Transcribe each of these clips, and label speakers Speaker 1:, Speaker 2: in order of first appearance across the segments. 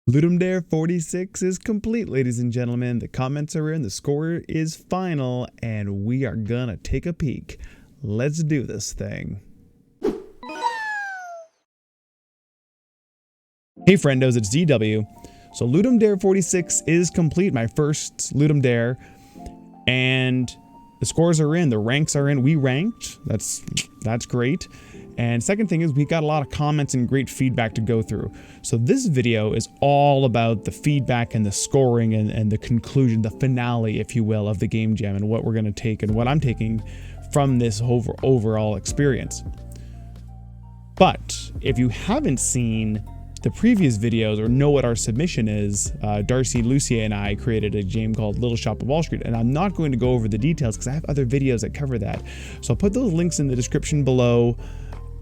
Speaker 1: LD46 is complete, ladies and gentlemen. The comments are in, the score is final, and we are gonna take a peek. Let's do this thing. Hey friendos, it's DW. So LD46 is complete, my first Ludum Dare, and the scores are in, the ranks are in. We ranked, that's great. And second thing is we got a lot of comments and great feedback to go through. So this video is all about the feedback and the scoring and the conclusion, the finale, if you will, of the game jam and what we're going to take and what I'm taking from this overall experience. But if you haven't seen the previous videos or know what our submission is, Darcy, Lucia, and I created a game called Little Shop of Wall Street, and I'm not going to go over the details because I have other videos that cover that. So I'll put those links in the description below,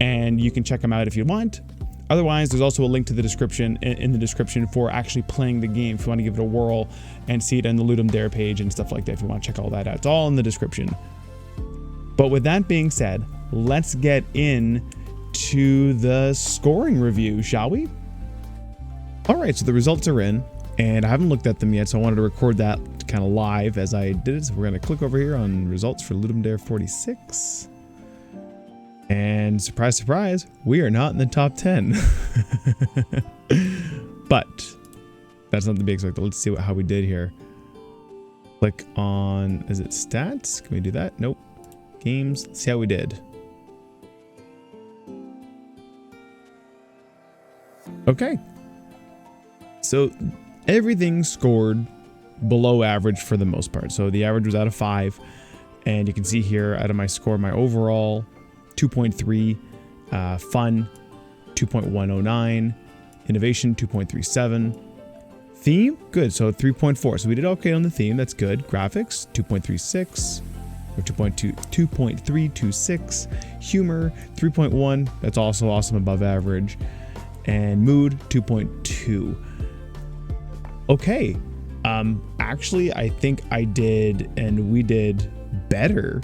Speaker 1: and you can check them out if you want. Otherwise, there's also a link to the description in the description for actually playing the game if you want to give it a whirl and see it on the Ludum Dare page and stuff like that if you want to check all that out. It's all in the description. But with that being said, let's get into the scoring review, shall we? All right, so the results are in, and I haven't looked at them yet, so I wanted to record that kind of live as I did it. So we're going to click over here on results for Ludum Dare 46. And surprise, surprise, we are not in the top 10. But that's not the big expected. Let's see how we did here. Click on, is it stats? Can we do that? Nope. Games. Let's see how we did. Okay. So everything scored below average for the most part. So the average was out of 5. And you can see here out of my score, my overall 2.3, fun 2.109, innovation 2.37, theme good, so 3.4. So we did okay on the theme, that's good. Graphics 2.36 or 2.326, humor 3.1, that's also awesome, above average, and mood 2.2. Okay, actually I think I did, and we did better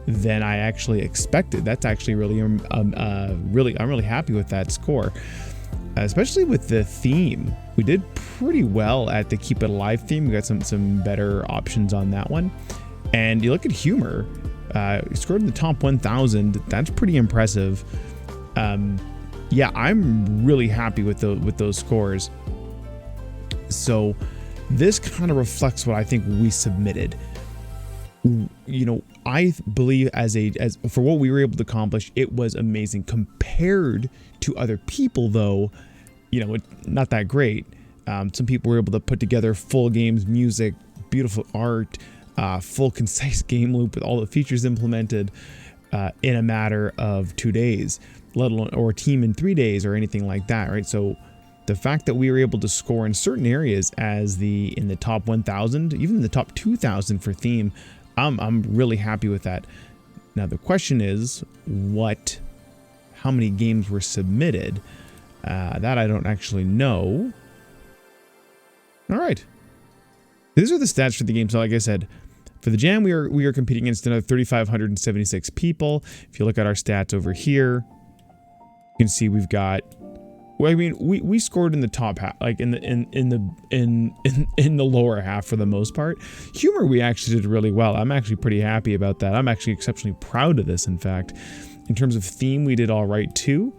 Speaker 1: than I actually expected. That's actually really, I'm really happy with that score, especially with the theme. We did pretty well at the Keep It Alive theme. We got some better options on that one. And you look at humor, you scored in the top 1,000. That's pretty impressive. Yeah, I'm really happy with those scores. So this kind of reflects what I think we submitted. You know, I believe as for what we were able to accomplish, it was amazing. Compared to other people, though, you know, not that great. Some people were able to put together full games, music, beautiful art, full concise game loop with all the features implemented in a matter of 2 days, let alone or a team in 3 days or anything like that, right? So the fact that we were able to score in certain areas as in the top 1,000, even in the top 2,000 for theme, I'm really happy with that. Now the question is, how many games were submitted? That I don't actually know. All right, these are the stats for the game. So like I said, for the jam, we are competing against another 3,576 people. If you look at our stats over here, you can see we've got. Well, I mean, we scored in the top half, like in the lower half for the most part. Humor, we actually did really well. I'm actually pretty happy about that. I'm actually exceptionally proud of this. In fact, in terms of theme, we did all right too.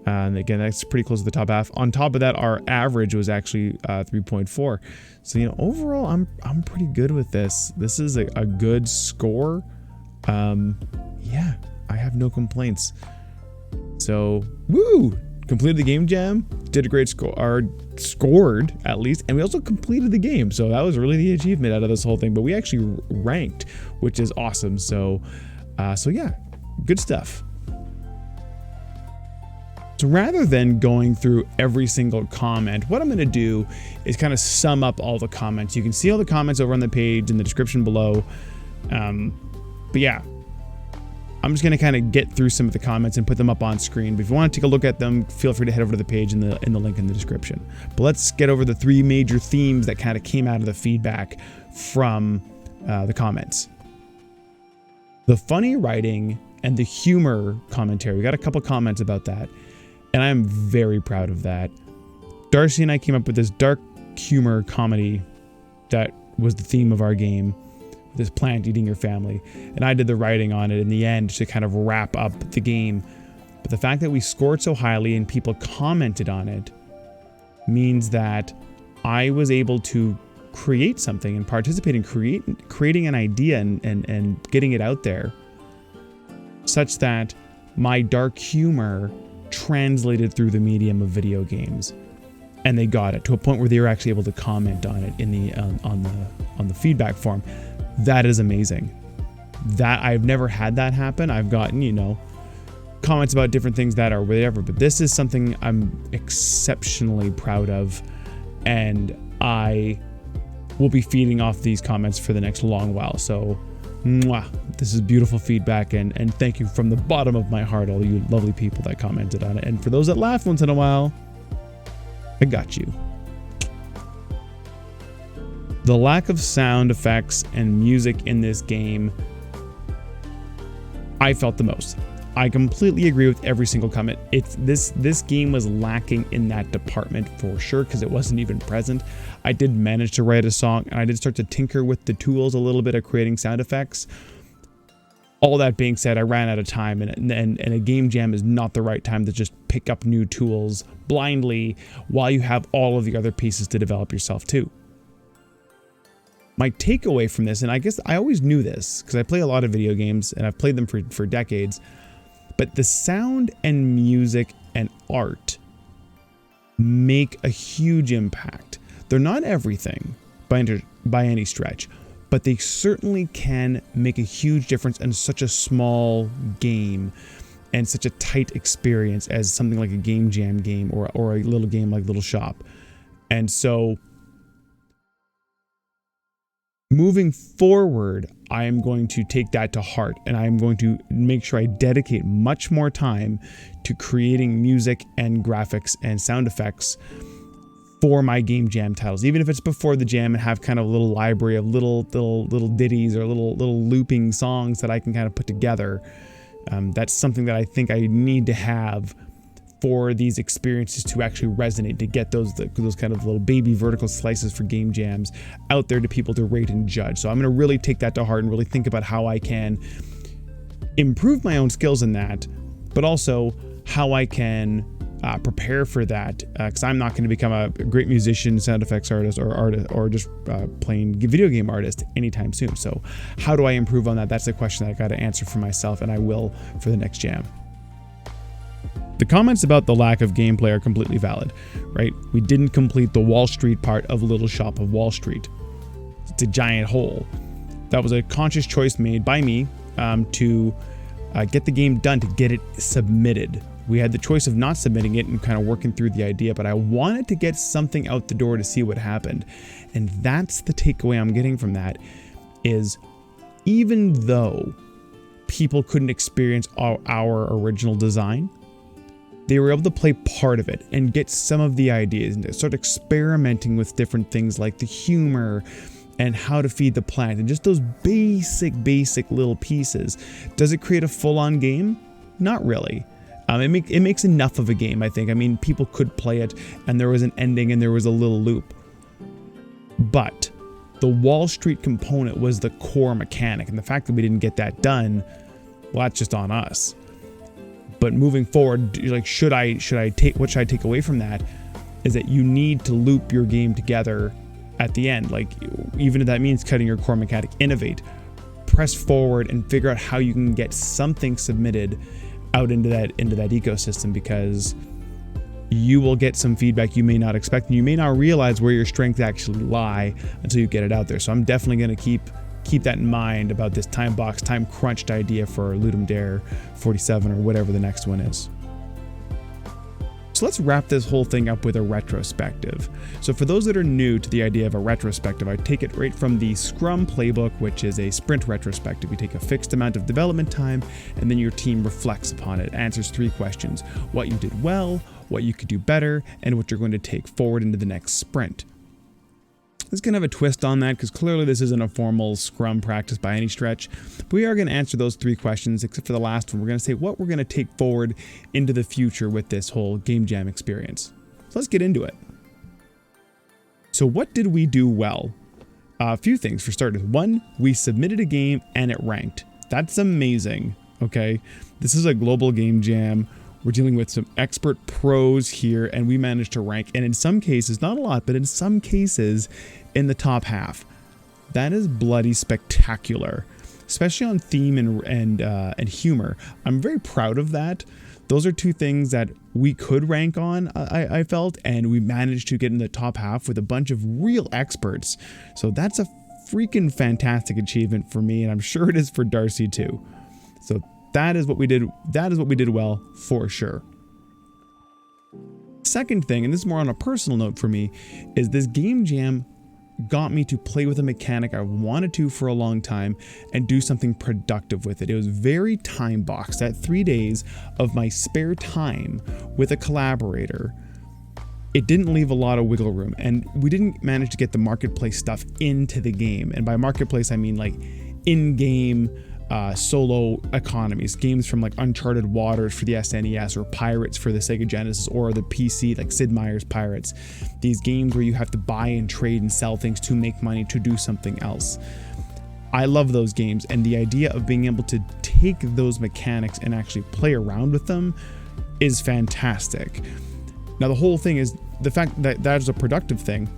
Speaker 1: And again, that's pretty close to the top half. On top of that, our average was actually 3.4. So you know, overall, I'm pretty good with this. This is a good score. Yeah, I have no complaints. So woo! Completed the game jam, did a great score, or scored at least, and we also completed the game. So that was really the achievement out of this whole thing. But we actually ranked, which is awesome. So yeah, good stuff. So rather than going through every single comment, what I'm going to do is kind of sum up all the comments. You can see all the comments over on the page in the description below. But yeah, I'm just going to kind of get through some of the comments and put them up on screen. But if you want to take a look at them, feel free to head over to the page in the link in the description. But let's get over the 3 major themes that kind of came out of the feedback from the comments. The funny writing and the humor commentary. We got a couple comments about that, and I'm very proud of that. Darcy and I came up with this dark humor comedy that was the theme of our game, this plant eating your family, and I did the writing on it in the end to kind of wrap up the game. But the fact that we scored so highly and people commented on it means that I was able to create something and participate in creating an idea and getting it out there, such that my dark humor translated through the medium of video games, and they got it to a point where they were actually able to comment on it in the on the feedback form. That is amazing. That I've never had that happen. I've gotten, you know, comments about different things that are whatever, but this is something I'm exceptionally proud of, and I will be feeding off these comments for the next long while. So mwah, this is beautiful feedback, and thank you from the bottom of my heart, all you lovely people that commented on it. And for those that laugh once in a while, I got you. The lack of sound effects and music in this game, I felt the most. I completely agree with every single comment. This game was lacking in that department for sure, because it wasn't even present. I did manage to write a song, and I did start to tinker with the tools a little bit of creating sound effects. All that being said, I ran out of time, and a game jam is not the right time to just pick up new tools blindly while you have all of the other pieces to develop yourself too. My takeaway from this, and I guess I always knew this because I play a lot of video games and I've played them for decades, but the sound and music and art make a huge impact. They're not everything by any stretch, but they certainly can make a huge difference in such a small game and such a tight experience as something like a game jam game or a little game like Little Shop. And so moving forward, I am going to take that to heart, and I am going to make sure I dedicate much more time to creating music and graphics and sound effects for my game jam titles, even if it's before the jam, and have kind of a little library of little ditties or little looping songs that I can kind of put together. That's something that I think I need to have for these experiences to actually resonate, to get those kind of little baby vertical slices for game jams out there to people to rate and judge. So I'm going to really take that to heart and really think about how I can improve my own skills in that, but also how I can prepare for that, because I'm not going to become a great musician, sound effects artist, or just plain video game artist anytime soon. So how do I improve on that? That's a question that I got to answer for myself, and I will for the next jam. The comments about the lack of gameplay are completely valid, right? We didn't complete the Wall Street part of Little Shop of Wall Street. It's a giant hole. That was a conscious choice made by me to get the game done, to get it submitted. We had the choice of not submitting it and kind of working through the idea, but I wanted to get something out the door to see what happened. And that's the takeaway I'm getting from that, is even though people couldn't experience our original design, they were able to play part of it and get some of the ideas and start experimenting with different things like the humor and how to feed the plant and just those basic little pieces. Does it create a full-on game? Not really. It makes enough of a game, I think. I mean, people could play it and there was an ending and there was a little loop. But the Wall Street component was the core mechanic, and the fact that we didn't get that done, well, that's just on us. But moving forward, like, what should I take away from that is that you need to loop your game together at the end. Like, even if that means cutting your core mechanic, innovate, press forward, and figure out how you can get something submitted out into that ecosystem, because you will get some feedback you may not expect, and you may not realize where your strengths actually lie until you get it out there. So I'm definitely going to keep that in mind about this time crunched idea for Ludum Dare 47 or whatever the next one is. So let's wrap this whole thing up with a retrospective. So for those that are new to the idea of a retrospective, I take it right from the Scrum playbook, which is a sprint retrospective. You take a fixed amount of development time, and then your team reflects upon it, answers 3 questions: what you did well, what you could do better, and what you're going to take forward into the next sprint. This is going to have a twist on that, because clearly this isn't a formal Scrum practice by any stretch. But we are going to answer those 3 questions, except for the last one. We're going to say what we're going to take forward into the future with this whole game jam experience. So let's get into it. So what did we do well? A few things for starters. One, we submitted a game and it ranked. That's amazing. Okay. This is a global game jam. We're dealing with some expert pros here, and we managed to rank. And in some cases, not a lot, but in some cases in the top half. That is bloody spectacular, especially on theme and humor. I'm very proud of that. Those are two things that we could rank on, I felt, and we managed to get in the top half with a bunch of real experts. So that's a freaking fantastic achievement for me, and I'm sure it is for Darcy too. So that is what we did. That is what we did well for sure. Second thing, and this is more on a personal note for me, is this game jam got me to play with a mechanic I wanted to for a long time and do something productive with it. It was very time boxed. That 3 days of my spare time with a collaborator, it didn't leave a lot of wiggle room, and we didn't manage to get the marketplace stuff into the game. And by marketplace, I mean like in-game solo economies, games from like Uncharted Waters for the SNES, or Pirates for the Sega Genesis, or the PC, like Sid Meier's Pirates. These games where you have to buy and trade and sell things to make money to do something else. I love those games, and the idea of being able to take those mechanics and actually play around with them is fantastic. Now the whole thing is the fact that that is a productive thing.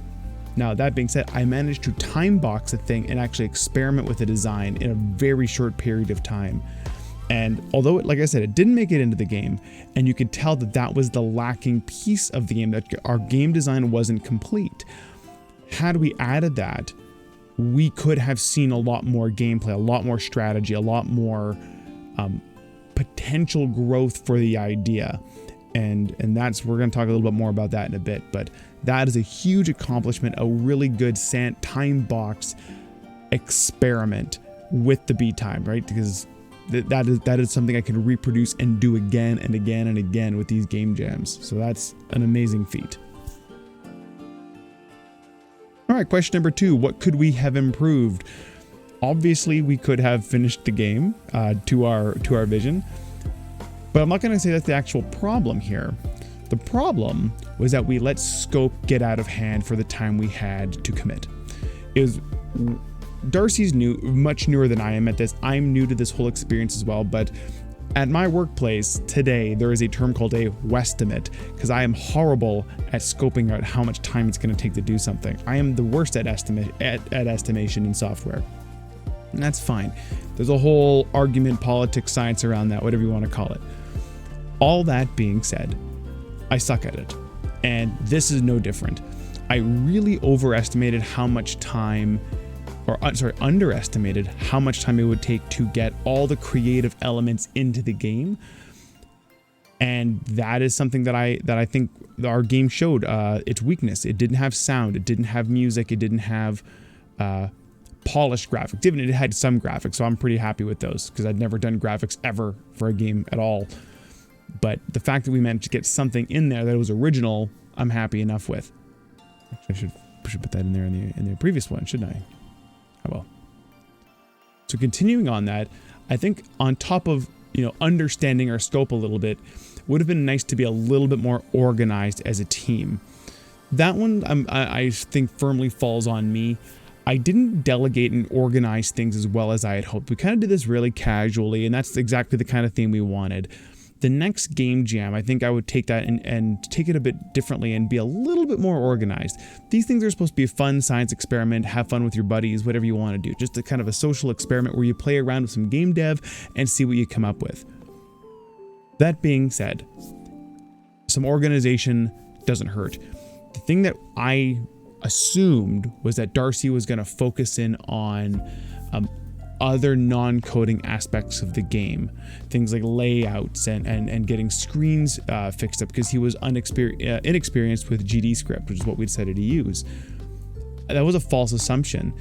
Speaker 1: Now, that being said, I managed to time box a thing and actually experiment with the design in a very short period of time. And although, like I said, it didn't make it into the game, and you could tell that that was the lacking piece of the game, that our game design wasn't complete. Had we added that, we could have seen a lot more gameplay, a lot more strategy, a lot more potential growth for the idea. And that's, we're going to talk a little bit more about that in a bit, but that is a huge accomplishment, a really good time box experiment with the beat time, right? Because that is something I can reproduce and do again and again and again with these game jams. So that's an amazing feat. All right, question number 2, what could we have improved? Obviously, we could have finished the game to our vision. But I'm not going to say that's the actual problem here. The problem was that we let scope get out of hand for the time we had to commit. Darcy's much newer than I am at this. I'm new to this whole experience as well, but at my workplace today, there is a term called a westimate, because I am horrible at scoping out how much time it's going to take to do something. I am the worst at estimation in software. And that's fine. There's a whole argument, politics, science around that, whatever you want to call it. All that being said, I suck at it, and this is no different. I really overestimated how much time, underestimated how much time it would take to get all the creative elements into the game, and that is something that I think our game showed its weakness. It didn't have sound, it didn't have music, it didn't have polished graphics. It had some graphics, so I'm pretty happy with those, because I'd never done graphics ever for a game at all. But the fact that we managed to get something in there that was original, I'm happy enough with. Actually, I should put that in there in the previous one, shouldn't I? Oh well. So continuing on that, I think on top of, understanding our scope a little bit, would have been nice to be a little bit more organized as a team. That one I think firmly falls on me. I didn't delegate and organize things as well as I had hoped. We kind of did this really casually, and that's exactly the kind of thing we wanted. The next game jam, I think I would take that and take it a bit differently and be a little bit more organized. These things are supposed to be a fun science experiment, have fun with your buddies, whatever you want to do. Just a kind of a social experiment where you play around with some game dev and see what you come up with. That being said, some organization doesn't hurt. The thing that I assumed was that Darcy was going to focus in on other non-coding aspects of the game, things like layouts and getting screens fixed up, because he was inexperienced with GDScript, which is what we decided to use. That was a false assumption.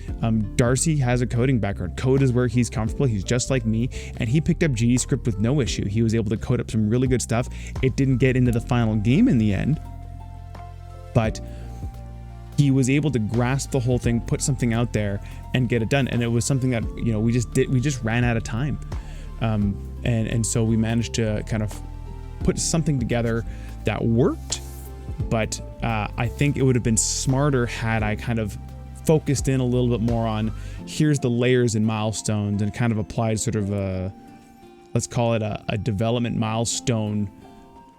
Speaker 1: Darcy has a coding background. Code is where he's comfortable. He's just like me, and he picked up GDScript with no issue. He was able to code up some really good stuff. It didn't get into the final game in the end, but he was able to grasp the whole thing, put something out there, and get it done. And it was something that we just ran out of time, and so we managed to kind of put something together that worked but I think it would have been smarter had I kind of focused in a little bit more on here's the layers and milestones, and kind of applied sort of a, let's call it a development milestone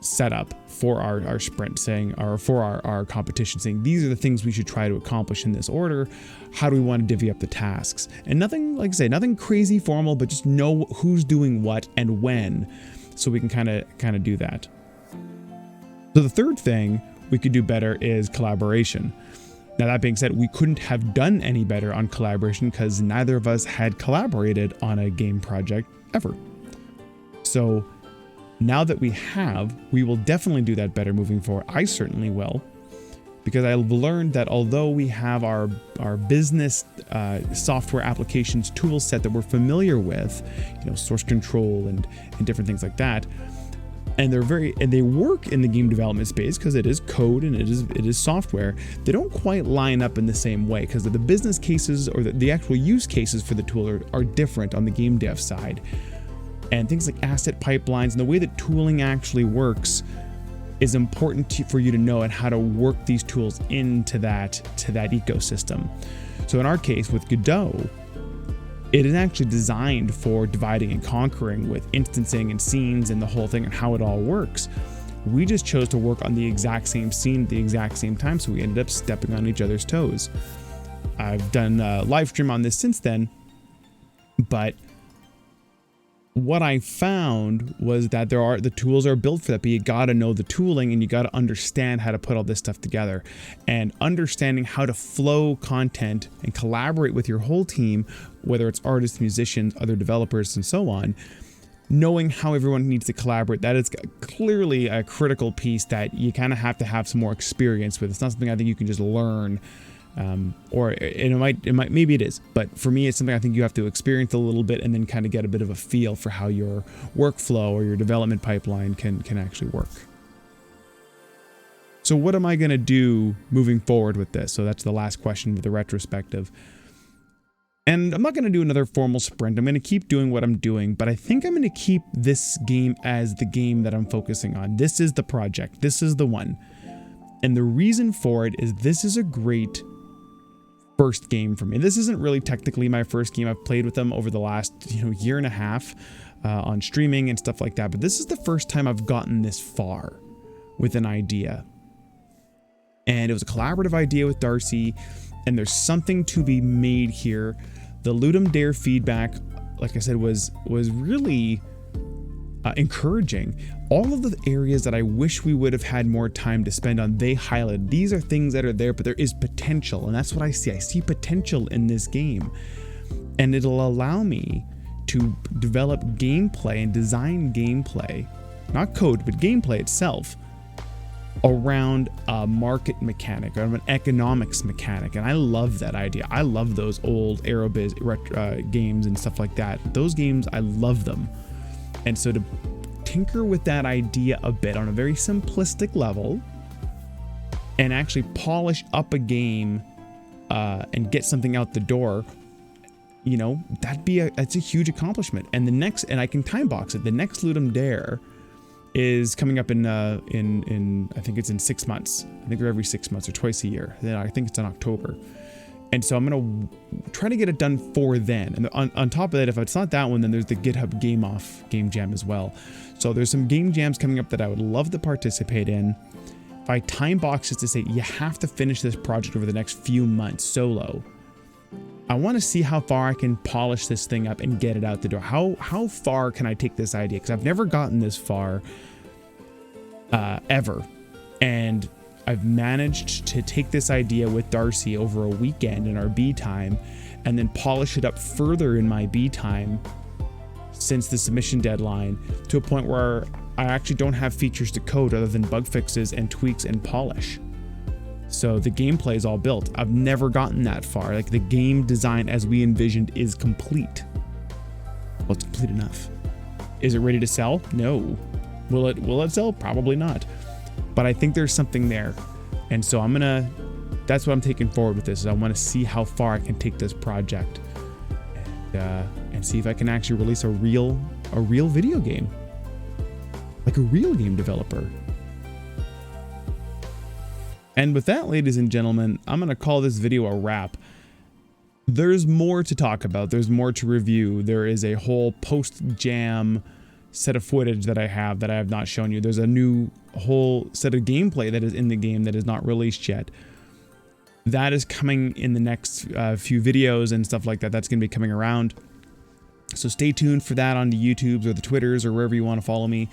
Speaker 1: setup for our sprint, saying, or for our competition, saying these are the things we should try to accomplish in this order. How do we want to divvy up the tasks? And nothing, like I say, nothing crazy formal, but just know who's doing what and when, so we can kind of do that. So the third thing we could do better is collaboration. Now, that being said, we couldn't have done any better on collaboration because neither of us had collaborated on a game project ever. So now that we have, we will definitely do that better moving forward. I certainly will, because I've learned that although we have our business software applications tool set that we're familiar with, you know, source control and different things like that, and they work in the game development space because it is code and it is software, they don't quite line up in the same way because the business cases or the actual use cases for the tool are different on the game dev side. And things like asset pipelines and the way that tooling actually works is important for you to know, and how to work these tools into that ecosystem. So in our case with Godot, it is actually designed for dividing and conquering with instancing and scenes and the whole thing and how it all works. We just chose to work on the exact same scene at the exact same time, so we ended up stepping on each other's toes. I've done a live stream on this since then, but what I found was that the tools are built for that, but you got to know the tooling and you got to understand how to put all this stuff together, and understanding how to flow content and collaborate with your whole team, whether it's artists, musicians, other developers, and so on. Knowing how everyone needs to collaborate, that is clearly a critical piece that you kind of have to have some more experience with. It's not something I think you can just learn. Maybe it is, but for me, it's something I think you have to experience a little bit and then kind of get a bit of a feel for how your workflow or your development pipeline can actually work. So what am I going to do moving forward with this? So that's the last question with the retrospective. And I'm not going to do another formal sprint. I'm going to keep doing what I'm doing, but I think I'm going to keep this game as the game that I'm focusing on. This is the project. This is the one. And the reason for it is this is a great first game for me. This isn't really technically my first game. I've played with them over the last year and a half on streaming and stuff like that, but this is the first time I've gotten this far with an idea. And it was a collaborative idea with Darcy, and there's something to be made here. The Ludum Dare feedback, like I said, was really encouraging. All of the areas that I wish we would have had more time to spend on, they highlighted. These are things that are there, but there is potential, and that's what I see. I see potential in this game, and it'll allow me to develop gameplay and design gameplay, not code, but gameplay itself, around a market mechanic, or an economics mechanic. And I love that idea. I love those old Aerobiz games and stuff like that. Those games, I love them. And so to tinker with that idea a bit on a very simplistic level and actually polish up a game and get something out the door, that's a huge accomplishment. And and I can time box it. The next Ludum Dare is coming up in I think it's in 6 months. I think they're every 6 months or twice a year. Then I think it's in October. And so I'm going to try to get it done for then. And on top of that, if it's not that one, then there's the GitHub Game Jam as well. So there's some game jams coming up that I would love to participate in. If I time box it to say, you have to finish this project over the next few months solo, I want to see how far I can polish this thing up and get it out the door. How far can I take this idea? Because I've never gotten this far ever. And I've managed to take this idea with Darcy over a weekend in our B time and then polish it up further in my B time since the submission deadline, to a point where I actually don't have features to code other than bug fixes and tweaks and polish. So the gameplay is all built. I've never gotten that far. Like, the game design as we envisioned is complete. Well, it's complete enough. Is it ready to sell? No. Will it sell? Probably not. But I think there's something there. And so that's what I'm taking forward with this, is I want to see how far I can take this project and see if I can actually release a real video game, like a real game developer. And with that, ladies and gentlemen, I'm going to call this video a wrap. There's more to talk about. There's more to review. There is a whole post-jam set of footage that I have not shown you. There's a new whole set of gameplay that is in the game that is not released yet. That is coming in the next few videos and stuff like that. That's going to be coming around. So stay tuned for that on the YouTubes or the Twitters or wherever you want to follow me.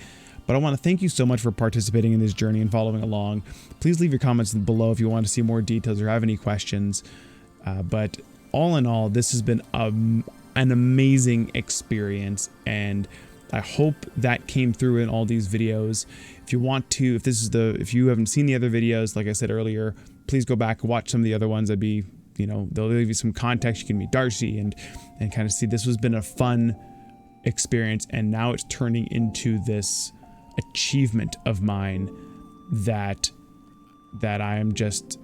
Speaker 1: But I want to thank you so much for participating in this journey and following along. Please leave your comments below if you want to see more details or have any questions. But all in all, this has been an amazing experience, and I hope that came through in all these videos. If you want to, if you haven't seen the other videos, like I said earlier, please go back and watch some of the other ones. That'd be, you know, they'll give you some context. You can meet Darcy and kind of see this has been a fun experience, and now it's turning into this achievement of mine that I am just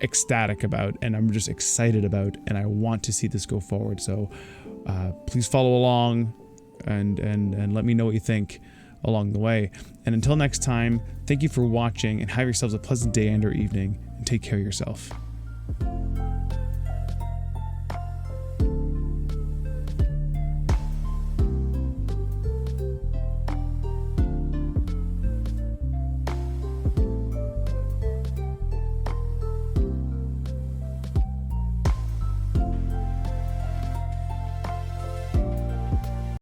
Speaker 1: ecstatic about, and I'm just excited about, and I want to see this go forward. So please follow along and let me know what you think along the way. And until next time, thank you for watching, and have yourselves a pleasant day and or evening, and take care of yourself.